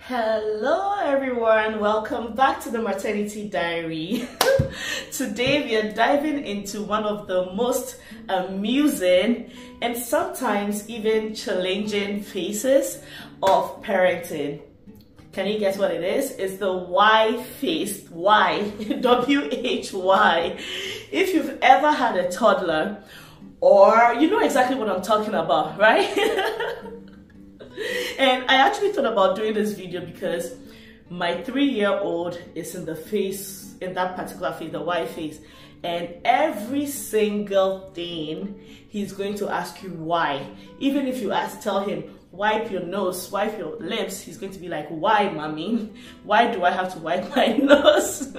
Hello everyone, welcome back to the Maternity Diary. Today we are diving into one of the most amusing and sometimes even challenging phases of parenting. Can you guess what it is? It's the why phase. Why? W-H-Y. If you've ever had a toddler, or you know exactly what I'm talking about, right? And I actually thought about doing this video because my 3-year-old is in the phase, in that particular phase, the why phase, and every single thing he's going to ask you why. Even if you tell him wipe your nose, wipe your lips, he's going to be like, why, mommy? Why do I have to wipe my nose?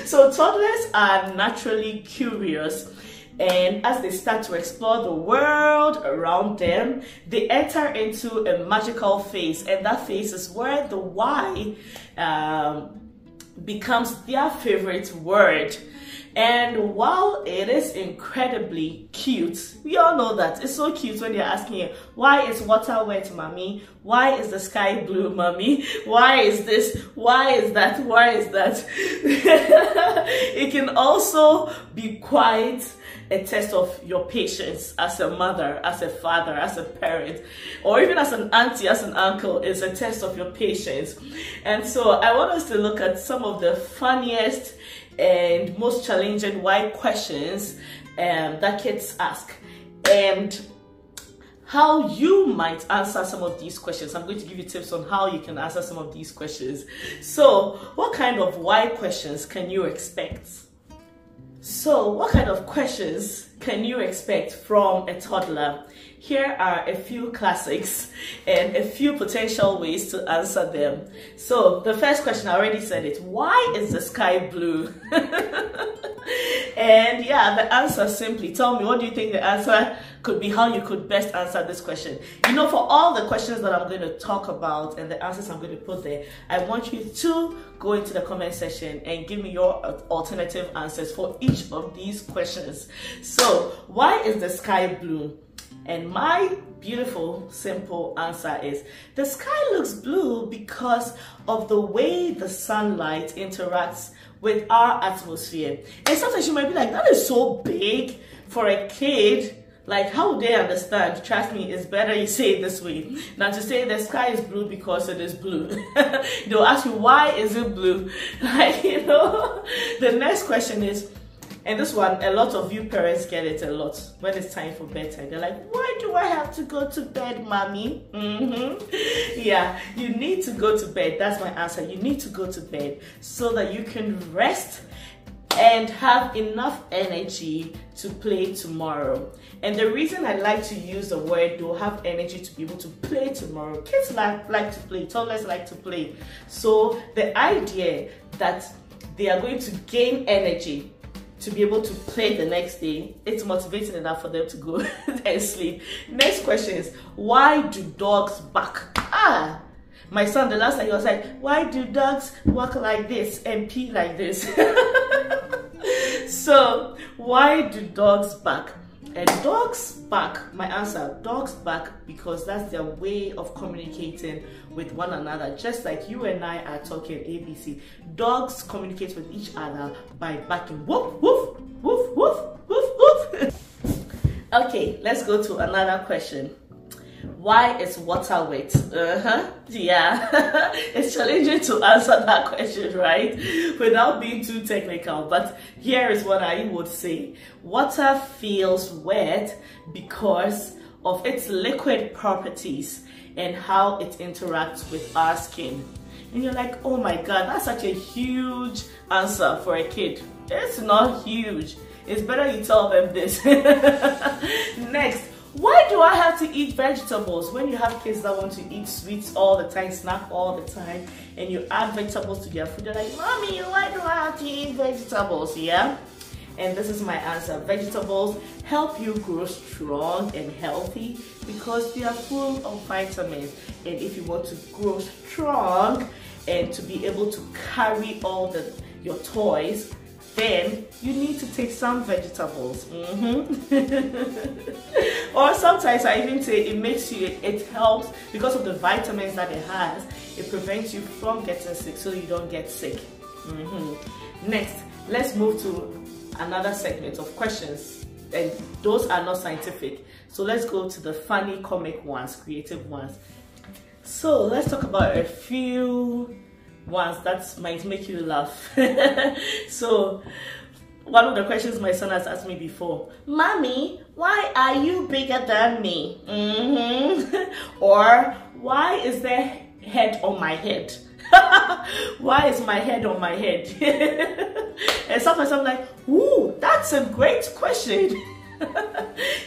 So toddlers are naturally curious, and as they start to explore the world around them, they enter into a magical phase, and that phase is where the why becomes their favorite word. And while it is incredibly cute, we all know that it's so cute when you're asking you, why is water wet, mommy? Why is the sky blue, mommy? Why is this? Why is that? Why is that? It can also be quite a test of your patience as a mother, as a father, as a parent, or even as an auntie, as an uncle. Is a test of your patience. And so I want us to look at some of the funniest and most challenging why questions that kids ask, and how you might answer some of these questions. I'm going to give you tips on how you can answer some of these questions. So what kind of why questions can you expect? So what kind of questions can you expect from a toddler? Here are a few classics and a few potential ways to answer them. So the first question, I already said it. Why is the sky blue? And yeah, the answer simply, tell me, what do you think the answer could be, how you could best answer this question? You know, for all the questions that I'm going to talk about and the answers I'm going to put there, I want you to go into the comment section and give me your alternative answers for each of these questions. So why is the sky blue? And my beautiful, simple answer is, the sky looks blue because of the way the sunlight interacts with our atmosphere. And sometimes you might be like, that is so big for a kid. Like, how would they understand? Trust me, it's better you say it this way. Now, to say the sky is blue because it is blue. They'll ask you, why is it blue? Like, you know, the next question is, and this one, a lot of you parents get it a lot when it's time for bedtime. They're like, why do I have to go to bed, mommy? Yeah, you need to go to bed. That's my answer. You need to go to bed so that you can rest and have enough energy to play tomorrow. And the reason I like to use the word "they'll have energy to be able to play tomorrow," kids like to play, toddlers like to play. So the idea that they are going to gain energy to be able to play the next day, it's motivating enough for them to go and sleep. Next question is, why do dogs bark? My son, the last time he was like, why do dogs walk like this and pee like this? So why do dogs bark? And dogs bark, my answer, dogs bark because that's their way of communicating with one another. Just like you and I are talking ABC, dogs communicate with each other by barking. Woof, woof, woof, woof, woof, woof. Okay, let's go to another question. Why is water wet? Yeah, it's challenging to answer that question, right? Without being too technical, but here is what I would say. Water feels wet because of its liquid properties and how it interacts with our skin. And you're like, oh my God, that's such a huge answer for a kid. It's not huge. It's better you tell them this. Next. Why do I have to eat vegetables? When you have kids that want to eat sweets all the time, snack all the time, and you add vegetables to their food, they're like, mommy, why do I have to eat vegetables? Yeah? And this is my answer. Vegetables help you grow strong and healthy because they are full of vitamins. And if you want to grow strong and to be able to carry all your toys then you need to take some vegetables. Or sometimes I even say it helps because of the vitamins that it has. It prevents you from getting sick, so you don't get sick. Next, let's move to another segment of questions, and those are not scientific. So let's go to the funny, comic ones, creative ones. So let's talk about a few ones that might make you laugh. So one of the questions my son has asked me before: Mommy, why are you bigger than me? Or why is there head on my head? Why is my head on my head? And sometimes I'm like, ooh, that's a great question.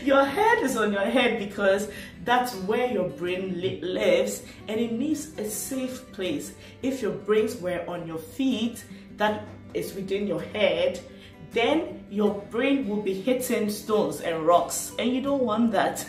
Your head is on your head because that's where your brain lives, and it needs a safe place. If your brains were on your feet, that is within your head, then your brain will be hitting stones and rocks, and you don't want that.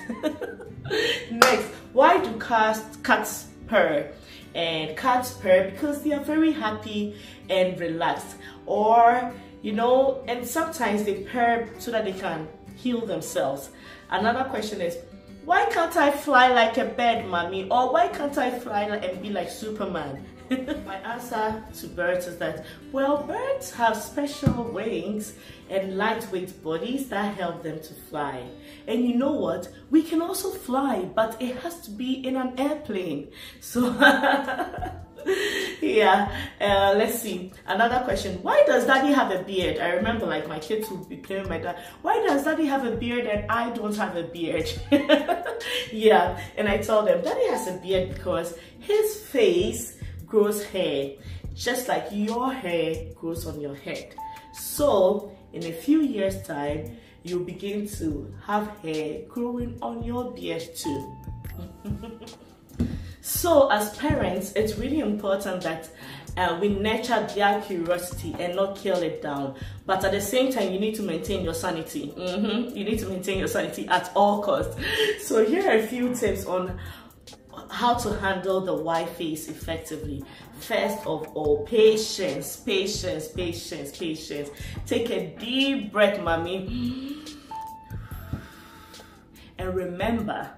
Next, why do cats purr? And cats purr because they are very happy and relaxed, or and sometimes they purr so that they can heal themselves. Another question is, why can't I fly like a bird, Mommy? Or why can't I fly and be like Superman? My answer to birds is that, well, birds have special wings and lightweight bodies that help them to fly. And you know what? We can also fly, but it has to be in an airplane. So yeah, let's see. Another question: why does Daddy have a beard? I remember, like, my kids would be playing with my dad. Why does Daddy have a beard and I don't have a beard? Yeah, and I told them Daddy has a beard because his face grows hair, just like your hair grows on your head. So in a few years' time, you'll begin to have hair growing on your beard too. So as parents, it's really important that we nurture their curiosity and not kill it down. But at the same time, you need to maintain your sanity. You need to maintain your sanity at all costs. So here are a few tips on how to handle the why face effectively. First of all, patience, patience, patience, patience. Take a deep breath, Mommy. And remember,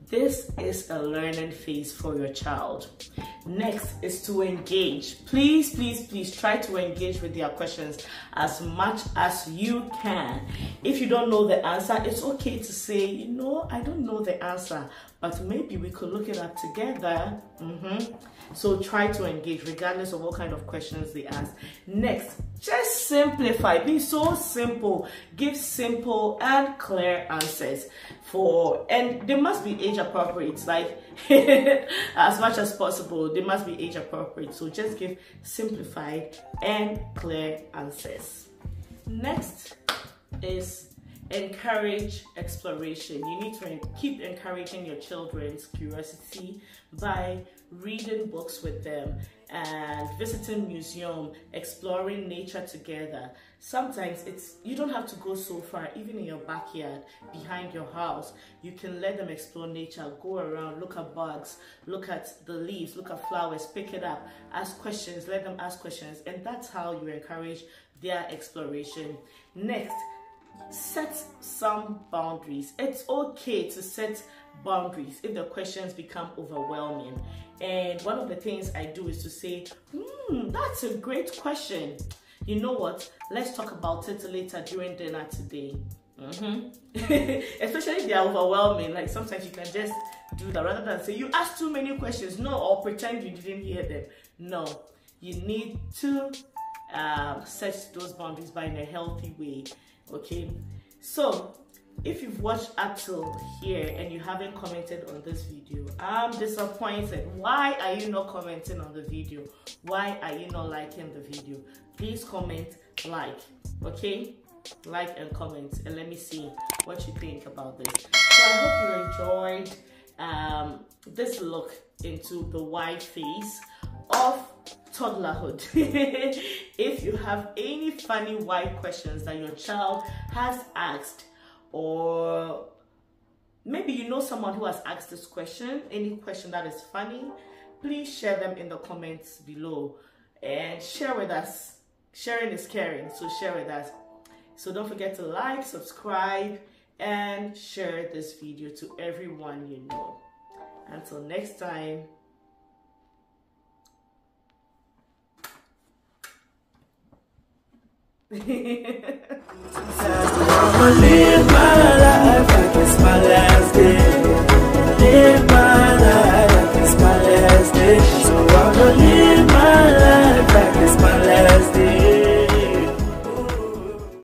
this is a learning phase for your child. Next is to engage. Please, please, please try to engage with their questions as much as you can. If you don't know the answer, it's okay to say, I don't know the answer, but maybe we could look it up together. So try to engage regardless of what kind of questions they ask. Next, just simplify. Be so simple. Give simple and clear answers. And they must be age appropriate, like as much as possible. They must be age appropriate. So just give simplified and clear answers. Next is encourage exploration. You need to keep encouraging your children's curiosity by reading books with them and visiting museum, exploring nature together. Sometimes you don't have to go so far. Even in your backyard, behind your house, you can let them explore nature, go around, look at bugs, look at the leaves, look at flowers, pick it up, ask questions, let them ask questions, and that's how you encourage their exploration. Next, set some boundaries. It's okay to set boundaries if the questions become overwhelming. And one of the things I do is to say, that's a great question. You know what? Let's talk about it later during dinner today. Especially if they are overwhelming. Like sometimes you can just do that rather than say, you asked too many questions. No, or pretend you didn't hear them. No, you need to set those boundaries by in a healthy way. Okay, so if you've watched up till here and you haven't commented on this video, I'm disappointed. Why are you not commenting on the video? Why are you not liking the video? Please comment, okay? Like and comment, and let me see what you think about this. So I hope you enjoyed this look into the why face of toddlerhood. If you have any funny why questions that your child has asked, or maybe you know someone who has asked this question, any question that is funny, please share them in the comments below and share with us. sharing is caring, so share with us. So don't forget to like, subscribe, and share this video to everyone you know. Until next time. I'ma live my life.